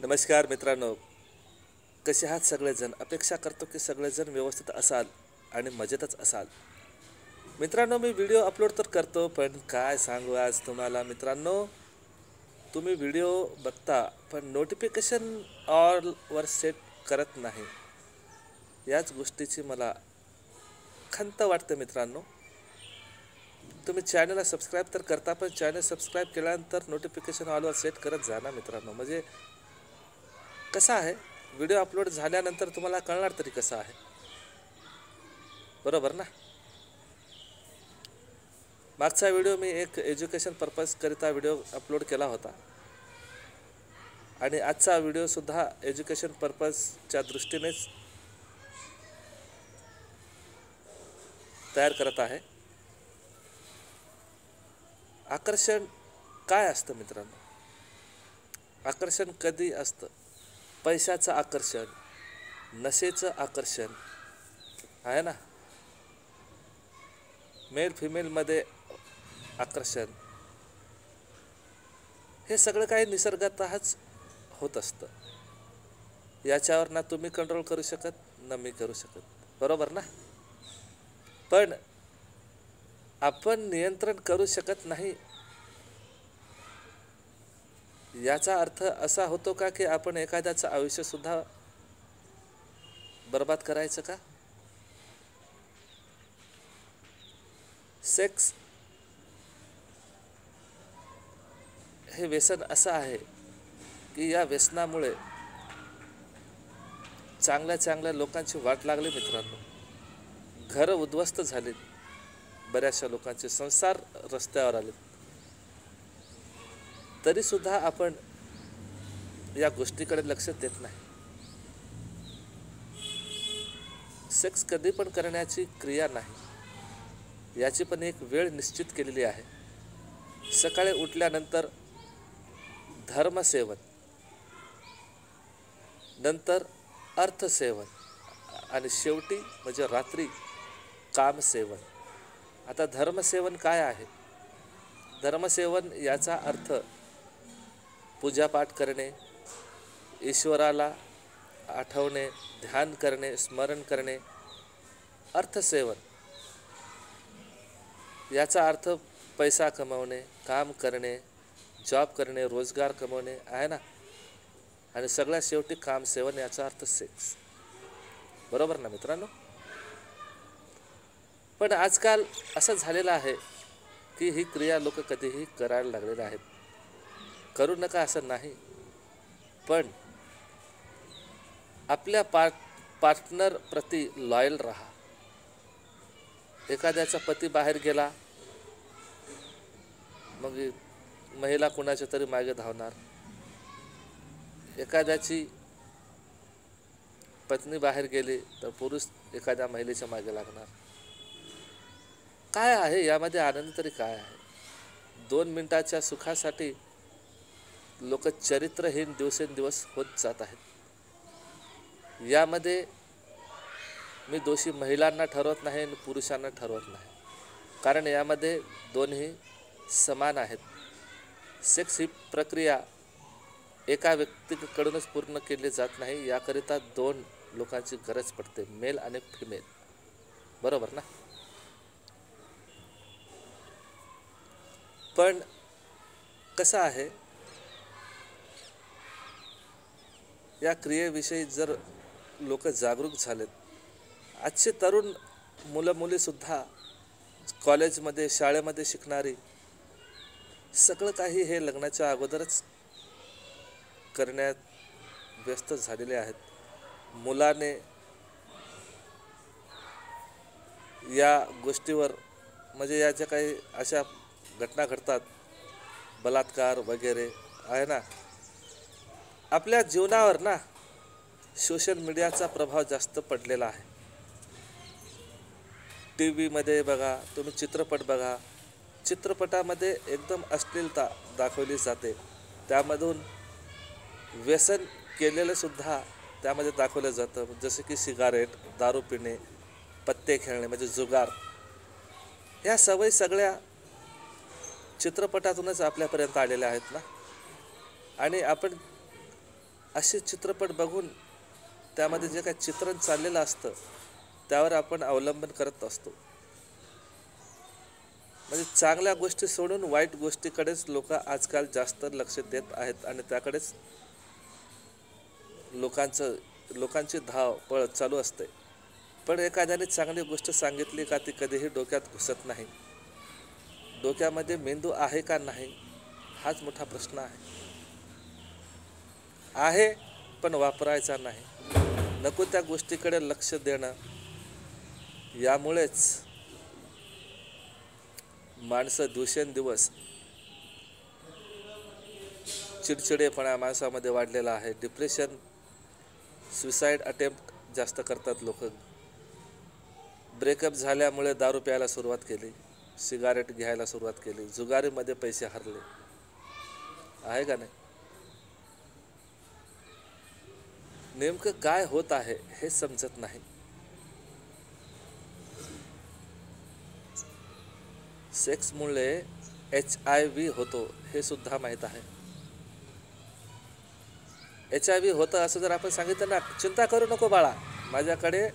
नमस्कार मित्रांनो, कसे आहात सगळेजण? अपेक्षा करतो की सगळेजण व्यवस्थित असाल आणि मजेतच असाल. मित्रांनो, मी व्हिडिओ अपलोड तर करतो, पण काय सांगू आज तुम्हाला मित्रांनो, तुम्ही व्हिडिओ बघता पण नोटिफिकेशन ऑलवर सेट करत नाही. याच गोष्टीची मला खंत वाटते मित्रांनो. तुम्ही चॅनलला सबस्क्राईब तर करता, पण चॅनल सबस्क्राईब केल्यानंतर नोटिफिकेशन ऑलवर सेट करत जा ना मित्रांनो. म्हणजे कसं आहे, व्हिडिओ अपलोड झाल्यानंतर तुम्हाला कळणार तरी कसं आहे, बरोबर ना? मागचा व्हिडिओ मी एक एज्युकेशन पर्पजकरिता व्हिडिओ अपलोड केला होता आणि आजचा व्हिडिओसुद्धा एज्युकेशन पर्पजच्या दृष्टीनेच तयार करत आहे. आकर्षण काय असतं मित्रांनो? आकर्षण कधी असतं? पैशाचं आकर्षण, नशेचं आकर्षण आहे ना, मेल फिमेलमध्ये आकर्षण, हे सगळं काही निसर्गातच होत असतं. याच्यावर ना तुम्ही कंट्रोल करू शकत ना मी करू शकत, बरोबर ना? पण आपण नियंत्रण करू शकत नाही याचा अर्थ असा होतो का की आपण एखाद्याचं आयुष्यसुद्धा बर्बाद करायचं का? सेक्स हे व्यसन असं आहे की या व्यसनामुळे चांगल्या चांगल्या लोकांची वाट लागली मित्रांनो. घरं उद्ध्वस्त झालीत, बऱ्याचशा लोकांचे संसार रस्त्यावर आले, तरीसुद्धा आपण या गोष्टीकडे लक्ष देत नाही. सेक्स कधी पण करण्याची क्रिया नाही, याची पण एक वेळ निश्चित केलेली आहे. सकाळी उठल्यानंतर धर्मसेवन, नंतर अर्थसेवन आणि शेवटी म्हणजे रात्री कामसेवन. आता धर्मसेवन काय आहे? धर्मसेवन याचा अर्थ पूजापाठ करणे, ईश्वराला आठवणे, ध्यान करणे, स्मरण करणे. अर्थसेवन याचा अर्थ पैसा कमवणे, काम करणे, जॉब करणे, रोजगार कमवणे आहे ना. आणि सगळ्यात शेवटी कामसेवन याचा अर्थ सेक्स, बरोबर ना मित्रांनो? पण आजकाल असं झालेलं आहे की ही क्रिया लोक कधीही करायला लागलेले आहेत. करू नका असं नाही, पण आपल्या पार्टनर प्रती लॉयल राहा. एखाद्याचा पती बाहेर गेला, मग महिला कुणाच्या तरी मागे धावणार. एखाद्याची पत्नी बाहेर गेली तर पुरुष एखाद्या महिलेच्या मागे लागणार. काय आहे यामध्ये आनंद तरी काय आहे? 2 मिनिटाच्या सुखासाठी लोक चरित्रहीन दिवसेंदिवस होत जात आहेत. यामध्ये मी दोषी महिलांना ठरवत नाही आणि पुरुषांना ठरवत नाही, कारण यामध्ये दोन्ही समान आहेत. सेक्स ही प्रक्रिया एका व्यक्तीकडूनच पूर्ण केली जात नाही, याकरिता 2 लोकांची गरज पडते, मेल आणि फिमेल, बरोबर ना? पण कसं आहे, या क्रियेविषयी जर लोक जागरूक झालेत, आजचे तरुण मुलं मुलीसुद्धा कॉलेजमध्ये शाळेमध्ये शिकणारी सगळं काही हे लग्नाच्या अगोदरच करण्यात व्यस्त झालेले आहेत. मुलाने या गोष्टीवर म्हणजे या ज्या काही अशा घटना घडतात, बलात्कार वगैरे आहे ना, आपल्या जीवनावर ना सोशल मीडियाचा प्रभाव जास्त पडलेला आहे. टी व्हीमध्ये बघा तुम्ही, चित्रपट बघा, चित्रपटामध्ये एकदम अश्लीलता दाखवली जाते. त्यामधून व्यसन केलेलंसुद्धा त्यामध्ये दाखवलं जातं, जसे की सिगारेट, दारू पिणे, पत्ते खेळणे म्हणजे जुगार. ह्या सवयी सगळ्या चित्रपटातूनच आपल्यापर्यंत आलेल्या आहेत ना. आणि आपण असे चित्रपट बघून त्यामध्ये जे काही चित्रण चाललेलं असतं त्यावर आपण अवलंबन करत असतो. म्हणजे चांगल्या गोष्टी सोडून वाईट गोष्टीकडेच लोक आजकाल जास्त लक्ष देत आहेत आणि त्याकडेच लोकांची धावपळ चालू असते. पण एखाद्याने चांगली गोष्ट सांगितली का ती कधीही डोक्यात घुसत नाही. डोक्यामध्ये मेंदू आहे का नाही हाच मोठा प्रश्न आहे पण वापरायचा नाही. नको त्या गोष्टीकडे लक्ष देणं. यामुळेच माणसं दिवसेंदिवस चिडचिडेपणा माणसामध्ये वाढलेला आहे. डिप्रेशन, सुसाईड अटेम्प्ट जास्त करतात लोक. ब्रेकअप झाल्यामुळे दारू प्यायला सुरुवात केली, सिगारेट घ्यायला सुरुवात केली, जुगारीमध्ये पैसे हरले. आहे का नाही? नेमकं काय होत आहे हे समजत नाही. सेक्समुळे HIV होतो हे सुद्धा माहीत आहे. HIV होतं असं जर आपण सांगितलं ना, चिंता करू नको बाळा, माझ्याकडे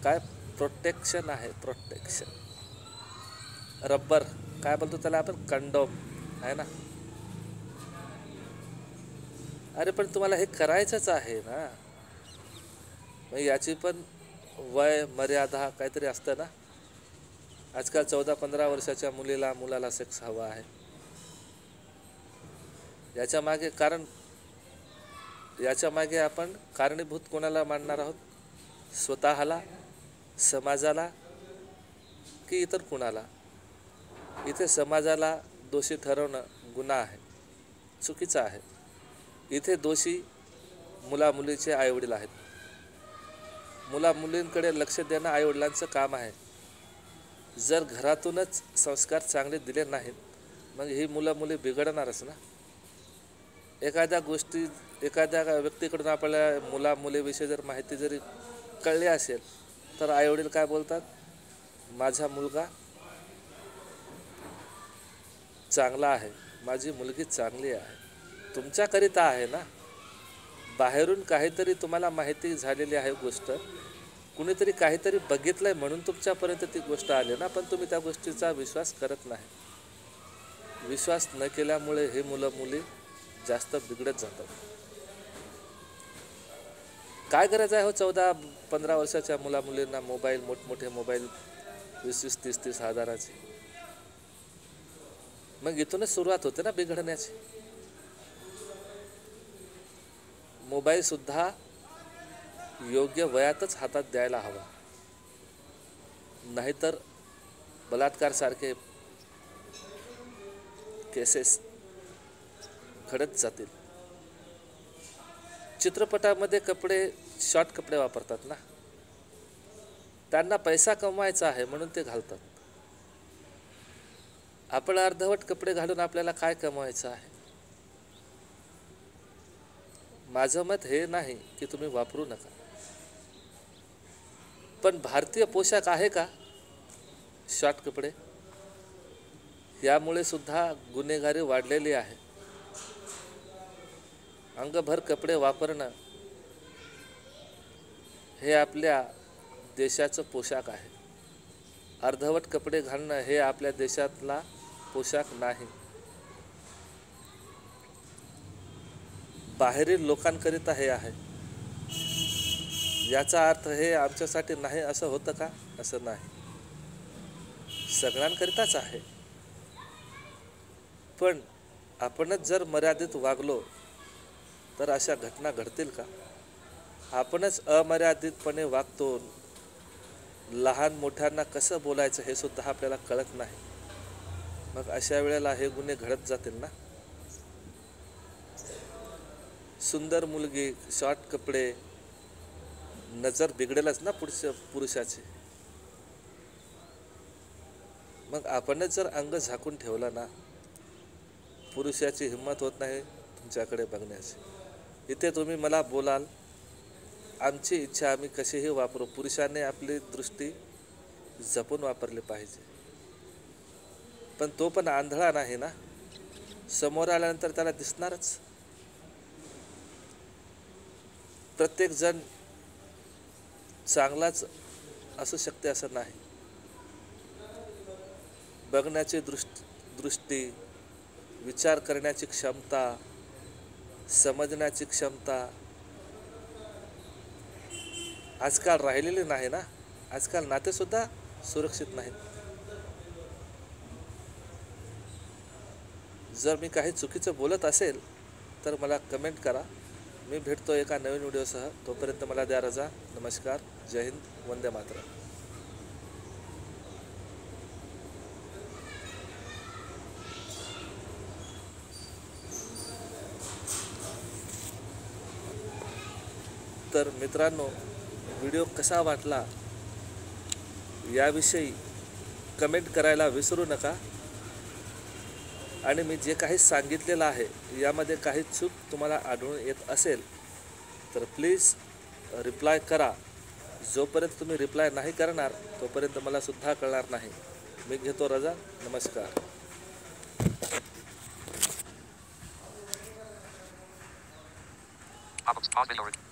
काय प्रोटेक्शन आहे. प्रोटेक्शन, रबर, काय बोलतो त्याला आपण, कंडोम आहे ना. अरे पण तुम्हाला हे करायचंच आहे ना. मग याची पण वय मर्यादा काहीतरी असतं ना. आजकाल 14-15 वर्षाच्या मुलाला सेक्स हवा आहे. याच्या मागे आपण कारणीभूत कोणाला मानणार आहोत? स्वतःला, समाजाला की इतर कुणाला? इथे समाजाला दोषी ठरवणं गुन्हा आहे, चुकीचं आहे. इथे दोषी मुलामुलीचे आईवडील आहेत. मुलामुलींकडे लक्ष देणं आईवडिलांचं काम आहे. जर घरातूनच संस्कार चांगले दिले नाहीत मग ही मुलं-मुली बिघडणारच ना. एखाद्या व्यक्तीकडून आपल्याला मुला-मुलीविषयी जर माहिती जरी कळली असेल तर आईवडील काय बोलतात? माझा मुलगा चांगला आहे, माझी मुलगी चांगली आहे. तुमच्याकरिता आहे ना. बाहेरून काहीतरी तुम्हाला माहिती झालेली आहे गोष्ट, कुणीतरी काहीतरी बघितलंय म्हणून तुमच्यापर्यंत ती गोष्ट आली ना. पण तुम्ही त्या गोष्टीचा विश्वास करत नाही. विश्वास न केल्यामुळे हे मुलं-मुली जास्त बिघडत जातात. काय गरज आहे हो 14-15 वर्षाच्या मुला-मुलींना मोबाईल, मोठमोठे मोबाईल 20-30 हजाराचे. मग इथूनच सुरुवात होते ना बिघडण्याची. मोबाईल सुद्धा योग्य वयातच हातात द्यायला हवा, नाहीतर बलात्कार सारखे केसेस घडत जातील. चित्रपटामध्ये शॉर्ट कपडे वापरतात ना. त्यांना पैसा कमवायचा आहे म्हणून ते घालतात. आपण अर्धवट कपडे घालून आपल्याला काय कमवायचं आहे? माझं मत हे नाही की तुम्ही वापरू नका. पण भारतीय पोशाख आहे का शॉर्ट कपडे? यामुळे सुद्धा गुन्हेगारी वाढलेली आहे. अंगभर कपडे वापरणं हे आपल्या देशाचं पोशाख आहे. अर्धवट कपडे घालणं हे आपल्या देशातला पोशाख नाही. बाहेरील लोकांकरिता हे आहे. याचा अर्थ हे आमच्यासाठी नाही असं होतं का? असं नाही, सगळ्यांकरिताच आहे. पण आपणच जर मर्यादित वागलो तर अशा घटना घडतील का? आपणच अमर्यादितपणे वागतो. लहान मोठ्यांना कसं बोलायचं हे सुद्धा आपल्याला कळत नाही. मग अशा वेळेला हे गुन्हे घडत जातील ना. सुंदर मुलगी, शॉर्ट कपडे, नजर बिघडेलच ना पुरुषाची. मग आपणच जर अंग झाकून ठेवलं ना, पुरुषाची हिंमत होत नाही तुमच्याकडे बघण्याची. इथे तुम्ही मला बोलाल, आमची इच्छा आम्ही कशीही वापरू. पुरुषाने आपली दृष्टी जपून वापरली पाहिजे. पण तो पण आंधळा नाही ना. समोर आल्यानंतर त्याला दिसणारच. प्रत्येकजण चांगलाच असू शकते असं नाही. बघण्याची दृष्टी, विचार करण्याची क्षमता, समजण्याची क्षमता आजकाल राहिलेली नाही ना. आजकाल नातेसुद्धा सुरक्षित नाहीत. जर मी काही चुकीचं बोलत असेल तर मला कमेंट करा. मी भेटतो एका नवीन व्हिडिओसह. तोपर्यंत मला द्या रजा. नमस्कार. जय हिंद. वंदे मातरम. तर मित्रांनो, व्हिडिओ कसा वाटला याविषयी कमेंट करायला विसरू नका. आणि मी जे काही सांगितलेलं आहे यामध्ये काही चूक तुम्हाला आढळून येत असेल तर प्लीज रिप्लाय करा. जोपर्यंत तुम्ही रिप्लाय नाही करणार तोपर्यंत मला सुद्धा कळणार नाही. मी घेतो रजा. नमस्कार. Pause video.